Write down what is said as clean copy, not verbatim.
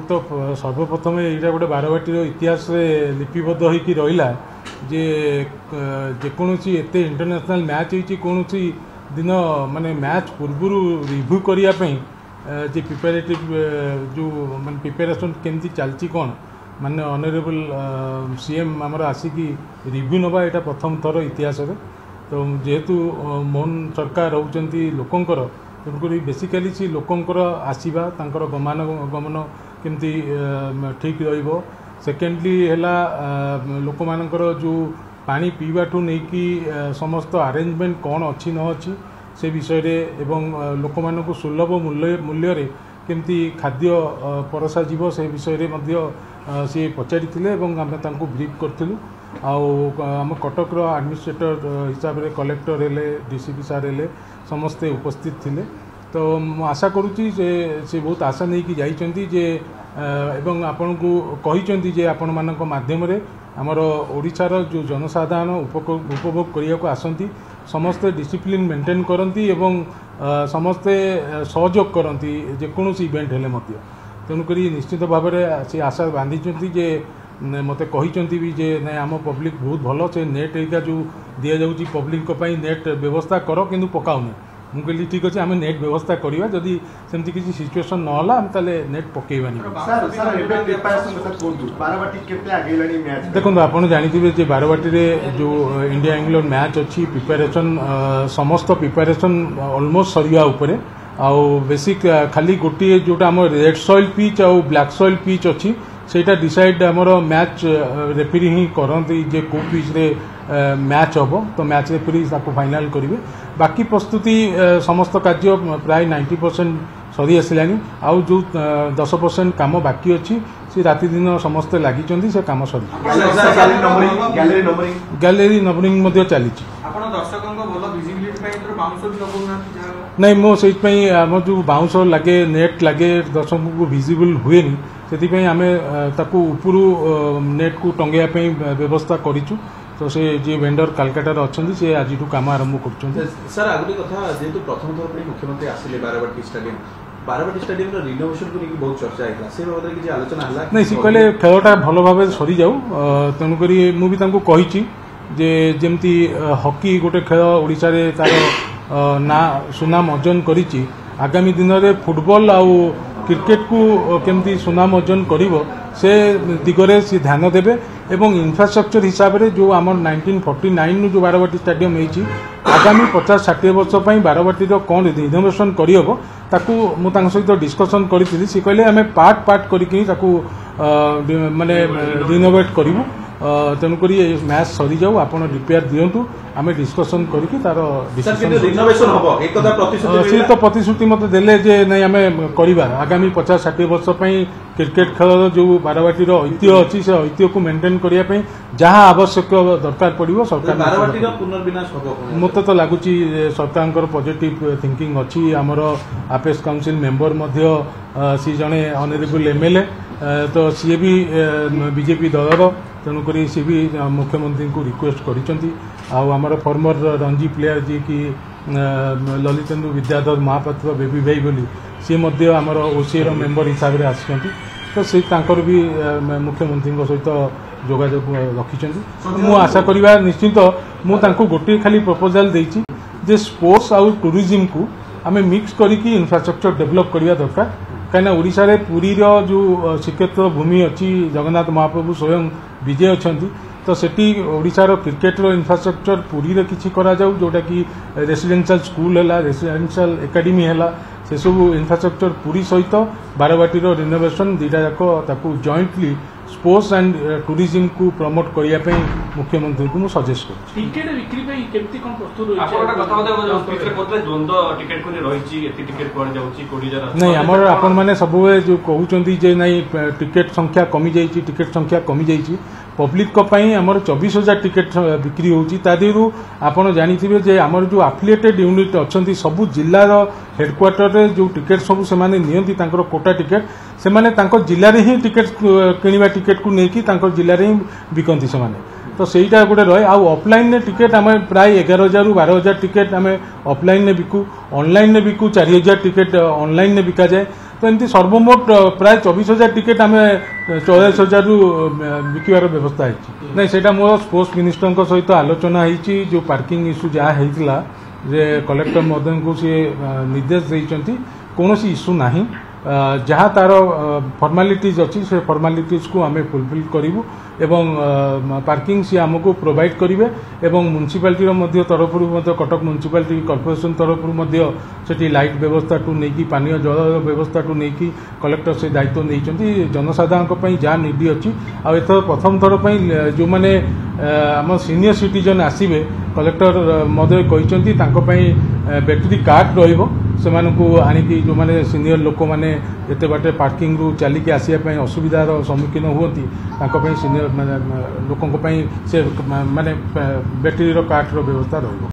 तो सर्वप्रथम यहाँ गोटे बारवाटीर इतिहास लिपिबद्ध होगी रहा जे जेकोसी एत इंटरनेशनल मैच होती कौन दिन माने मैच पूर्व रिव्यू करने जे प्रिपेरेटिव जो माने प्रिपेरेसन केमती चलती कौन माने ऑनरेबल सीएम आमर आसिकी रिव्यू नवा यहाँ प्रथम थर इतिहास तो जेहेतु मोहन सरकार रोचंती लोकंकर तेणुक बेसिकाली सी लोकंकर आसवा तांकर गमन केमती ठीक रहिबो सेकेंडली हैला लोक मानकर जो पानी पीवाठू नहीं कि समस्त अरेंजमेंट कौन अच्छी न अच्छी से विषय रे एवं लोक मानक सुलभ मूल्य रे केमती खाद्य परसा जीव से विषय रे मध्य सी पचारि थिले एवं आमे तांको ब्रीफ करथिलु आम कटक एडमिनिस्ट्रेटर हिसाब से कलेक्टर हेले डीसीपी सार हेले समस्ते उपस्थित थिले तो आशा करुच्ची से बहुत आशा नहीं कि जाइछंती जे एवं आपण को कहिछंती जे आपण मानक माध्यम रे हमर ओडिशार जो जनसाधारण उपभोग करिया को आसंती समस्ते डिसिप्लिन मेंटेन करती एवं समस्ते सहयोग करती जेकोसी इवेंट हेले मध्य तेणुक निश्चित भाव में से आशा बांधी जे मते कहिचंती भी जे नहीं आम पब्लिक बहुत भल से नेट एरिका जो दि जाऊँगी पब्लिक नेट व्यवस्था कर किंतु पकाऊनी मुझे कहली ठीक अच्छे आम नेट व्यवस्था करवा जदि सेमती किसी सिचुएशन ना ताले नेट पकेबानी देखो आप जानते बारवाटी जो इंडिया इंग्लैंड मैच अच्छी प्रिपेरेसन समस्त प्रिपेरेसन ऑलमोस्ट सरिया उपरे आउ बेसिक खाली गोटे जोटा आम रेड सॉइल पिच आउ ब्लैक सॉइल पिच अच्छी सेटा डिसाइड आमर मैच रेफरी ही करती जे को पिच रे मैच हम तो मैच रेफरी फाइनाल करेंगे बाकी प्रस्तुति समस्त कार्य प्राय 90% सरी आसलानी आउ जो 10% काम बाकी अच्छी से राति दिन समस्ते लगी से कम सरी गैलेरी नंबरिंग चली नहीं मो से आम जो बाउंस लगे नेट लगे दर्शक को विजिबल हुए से आम ताकू उपरू नेट को टंगेवाई व्यवस्था करूँ तो से जे वेंडर कालकाटार अच्छा से आज काम आरंभ कर सर आगे कथा जेहेतु प्रथम थर मुख्यमंत्री आसिले बारवाटी स्टेडियम रिनोवेशन को लेकिन बहुत चर्चा है से बाबद किसी आलोचना है नहीं सी कहले खेलटा भल भाव सरी जाऊ तेणुक मुझे कही जे जमती हॉकी गोटे खेल ओडिशा रे तार ना सुनाम अर्जन करिछि आगामी दिन में फुटबॉल आउ क्रिकेट को केमती सुनाम अर्जन करिवो से दिगरे से ध्यान देबे एवं इंफ्रास्ट्रक्चर हिसाब से जो आम 1949 जो बारवाटी स्टेडियम होती आगामी 50-60 वर्ष बारवाटी कौन रिनोवेशन करहब ताकू मुझे सहित डिस्कसन करी सी कहले आम पार्ट करके माने रिनोवेट करूँ तेणुक मैच सरी जाऊ आप रिपेयर दिंतु आम डिस्कसन करके तार सी तो प्रतिश्रुति मत देले जे नहीं आम करवा आगामी 50-60 वर्ष क्रिकेट खेल जो बारवाटीर ऐतिह्य अच्छी से ऐतिह्य को मेंटेन करने जहाँ आवश्यक दरकार पड़ो सरकार मत तो लगुच सरकार पॉजिटिव थिंकिंग अच्छी आमर आपेक्स काउंसिल मेंबर सी जड़े ऑनरेबल एमएलए तो सी भी बीजेपी दलर तेणुक सी भी मुख्यमंत्री को रिक्वेस्ट कर फॉर्मर रणजी प्लेयर जी की ललितेन्दु विद्याधर महापात्र बेबी भाई बोली सी आमर ओसीएर मेंबर हिसाब से आसी तो से भी मुख्यमंत्री सहित जोगाजोग रखिंट मु आशा करवा निश्चित मुझे गोटे खाली प्रपोजाल देछि जे स्पोर्ट्स आउ टूरिज्म को आम मिक्स करके इंफ्रास्ट्रक्चर डेवलप करवा दरकार कहीं ओडिशा रे पुरी जो श्रीक्षेत्र भूमि अच्छी जगन्नाथ महाप्रभु स्वयं विजय अच्छा तो सेठी ओडिशार क्रिकेट इंफ्रास्ट्रक्चर पुरी रे किछि करा जाऊ जोटा कि रेसिडेंशियल स्कूल है रेसिडेंशियल एकेडमी है से सब इंफ्रास्ट्रक्चर पुरी सहित बारवाटीर रिनोवेशन दुटा जाक जॉइंटली स्पोर्ट्स एंड टूरिज्म को प्रमोट करने मुख्यमंत्री को सजेस्ट नहीं आमर आपण मैंने सब जो कहते जे नहीं टिकेट संख्या कमी जाइए टिकेट संख्या कमी जाइए पब्लिक आमर 24,000 टिकेट बिक्री होती आपड़ जानी जे आमर जो एफिलिएटेड यूनिट अच्छा सबू जिलार हेडक्वार्टर जो टिकेट सब से नियंती कोटा टिकेट से जिले ही टिकेट किणवा टिकेट को लेकिन जिले ही बिकती से तो सहीटा गोटे रहे आउ ऑफलाइन टिकेट आम प्राय 11,000 ରୁ 12,000 टिकेट आम offline Biku online Biku 4,000 ticket online बिका जाए तो एमती सर्वमोट प्राय 24,000 टिकेट आम 44,000 रु बिकबार व्यवस्था है नहीं से मोर स्पोर्ट्स मिनिस्टर सहित आलोचना होती जो पार्किंग इश्यू जहाँ होता जे कलेक्टर महोदय को सी निर्देश देते कौन इश्यू ना जहाँ तार फॉर्मालिटीज अच्छी से फॉर्मालिटीज को आम फुलफिल करूँ एवं पार्किंग सी आमको प्रोवाइड करेंगे एवं म्युनिसिपालिटी तरफ कटक म्युनिसिपालिटी कॉर्पोरेशन तरफ से लाइट व्यवस्था टू नहीं पानीय जल व्यवस्था टू नहीं कलेक्टर से दायित्व नहीं जनसाधारण जहाँ निडी अच्छी आथर प्रथम थर जो मैंने आम सीनियर सिटीजन आसवे कलेक्टर महोदय कहते बैटेरी कार्ड से आणिकी जो मैंने सीनियर लोक मैंने एते बाटे पार्किंग रु चलिकी आसवाई असुविधार सम्मुखीन हुई सीनियर लोकों से माने बैटेरी कार्ड व्यवस्था रही।